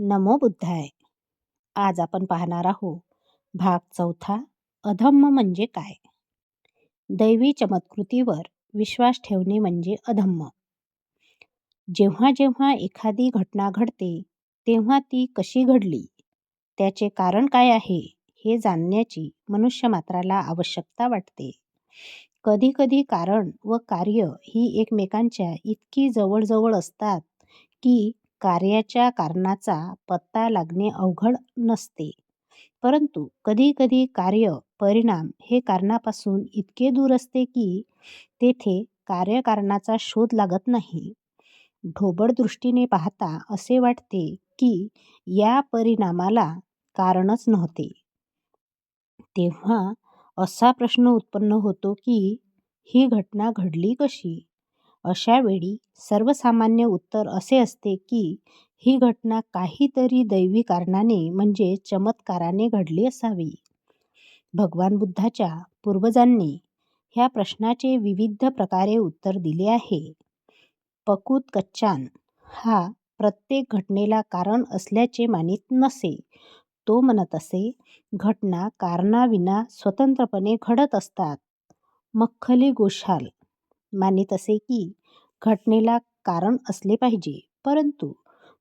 नमो बुद्धाय. आज आपण पाहणार आहोत भाग 4, अधम्म म्हणजे काय. दैवी चमत्कृतीवर विश्वास ठेवणे म्हणजे अधम्म. जेव्हा जेव्हा एखादी घटना घडते तेव्हा ती कशी घडली, त्याचे कारण काय आहे हे जाणण्याची मनुष्य मात्राला आवश्यकता वाटते. कधी कधी कारण व कार्य ही एकमेकांच्या इतकी जवळजवळ असतात की कार्याच्या कारणाचा पत्ता लागणे अवघड नसते. परंतु कधी कधी कार्य परिणाम हे कारणापासून इतके दूर असते की तेथे कार्यकारणाचा शोध लागत नाही. ढोबळ दृष्टीने पाहता असे वाटते की या परिणामाला कारणच नव्हते. तेव्हा असा प्रश्न उत्पन्न होतो की ही घटना घडली कशी. अशा वेळी सर्वसामान्य उत्तर असे असते की ही घटना काहीतरी दैवी कारणाने म्हणजे चमत्काराने घडली असावी. भगवान बुद्धाच्या पूर्वजांनी ह्या प्रश्नाचे विविध प्रकारे उत्तर दिले आहे. पकूत कच्चान हा प्रत्येक घटनेला कारण असल्याचे मानित नसे. तो म्हणत असे, घटना कारणाविना स्वतंत्रपणे घडत असतात. मख्खली गोशाल मानित असे की घटनेला कारण असले पाहिजे, परंतु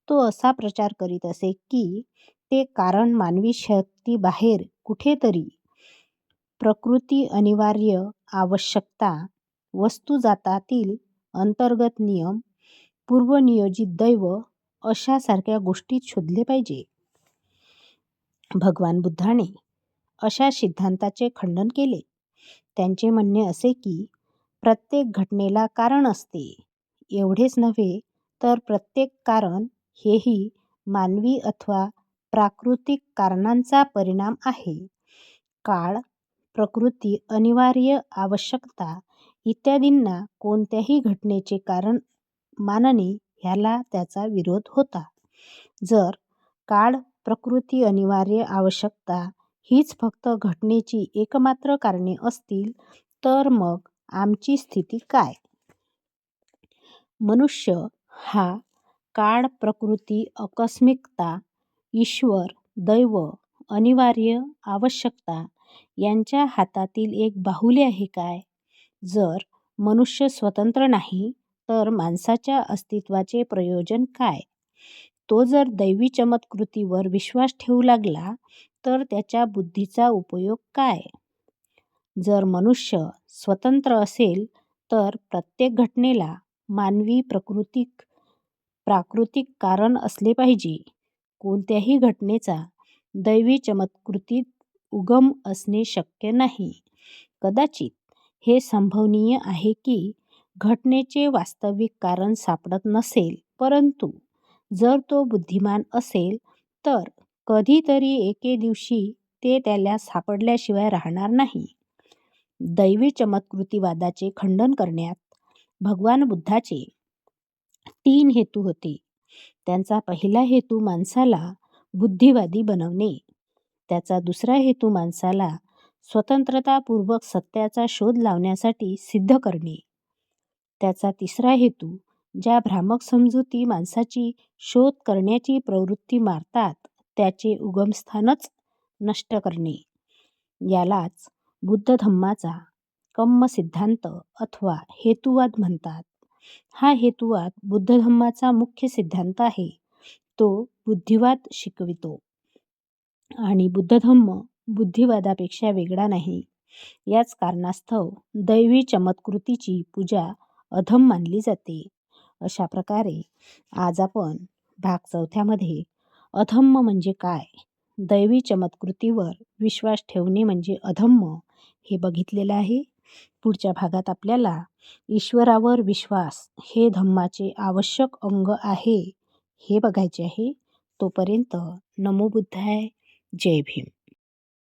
तो असा प्रचार करीत असे की ते कारण मानवी शक्तीबाहेर कुठेतरी, प्रकृती अनिवार्य आवश्यकता, वस्तुजातातील अंतर्गत नियम, पूर्वनियोजित दैव अशासारख्या गोष्टीत शोधले पाहिजे. भगवान बुद्धाने अशा सिद्धांताचे खंडन केले. त्यांचे म्हणणे असे की प्रत्येक घटनेला कारण असते. एवढेच नव्हे तर प्रत्येक कारण हेही मानवी अथवा प्राकृतिक कारणांचा परिणाम आहे. काळ, प्रकृती, अनिवार्य आवश्यकता इत्यादींना कोणत्याही घटनेचे कारण मानणे ह्याला त्याचा विरोध होता. जर काळ, प्रकृती, अनिवार्य आवश्यकता हीच फक्त घटनेची एकमात्र कारणे असतील तर मग आमची स्थिती काय. मनुष्य हा काळ, प्रकृती, आकस्मिकता, ईश्वर, दैव, अनिवार्य आवश्यकता यांच्या हातातील एक बाहुली आहे काय. जर मनुष्य स्वतंत्र नाही तर माणसाच्या अस्तित्वाचे प्रयोजन काय. तो जर दैवी चमत्कृतीवर विश्वास ठेवू लागला तर त्याच्या बुद्धीचा उपयोग काय. जर मनुष्य स्वतंत्र असेल तर प्रत्येक घटनेला मानवी प्राकृतिक कारण असले पाहिजे. कोणत्याही घटनेचा दैवी चमत्कृतीत उगम असणे शक्य नाही. कदाचित हे संभवनीय आहे की घटनेचे वास्तविक कारण सापडत नसेल, परंतु जर तो बुद्धिमान असेल तर कधीतरी एके दिवशी ते त्याला सापडल्याशिवाय राहणार नाही. दैवी चमत्कृतीवादाचे खंडन करण्यात भगवान बुद्धाचे 3 हेतू होते. त्यांचा पहिला हेतू माणसाला बुद्धिवादी बनवणे. त्याचा दुसरा हेतू माणसाला स्वतंत्रतापूर्वक सत्याचा शोध लावण्यासाठी सिद्ध करणे. त्याचा तिसरा हेतू ज्या भ्रामक समजुती माणसाची शोध करण्याची प्रवृत्ती मारतात त्याचे उगमस्थानच नष्ट करणे. यालाच बुद्ध धम्माचा कम्म सिद्धांत अथवा हेतुवाद म्हणतात. हा हेतुवाद बुद्ध धम्माचा मुख्य सिद्धांत आहे. तो बुद्धिवाद शिकवितो आणि बुद्ध धम्म बुद्धिवादापेक्षा वेगळा नाही. याच कारणास्तव दैवी चमत्कृतीची पूजा अधम मानली जाते. अशा प्रकारे आज आपण भाग 4 मध्ये अधम्म म्हणजे काय, दैवी चमत्कृतीवर विश्वास ठेवणे म्हणजे अधम्म हे बघितलेलं आहे. पुढच्या भागात आपल्याला ईश्वरावर विश्वास हे धम्माचे आवश्यक अंग आहे हे बघायचे आहे. तोपर्यंत नमो बुद्धाय. जय भीम.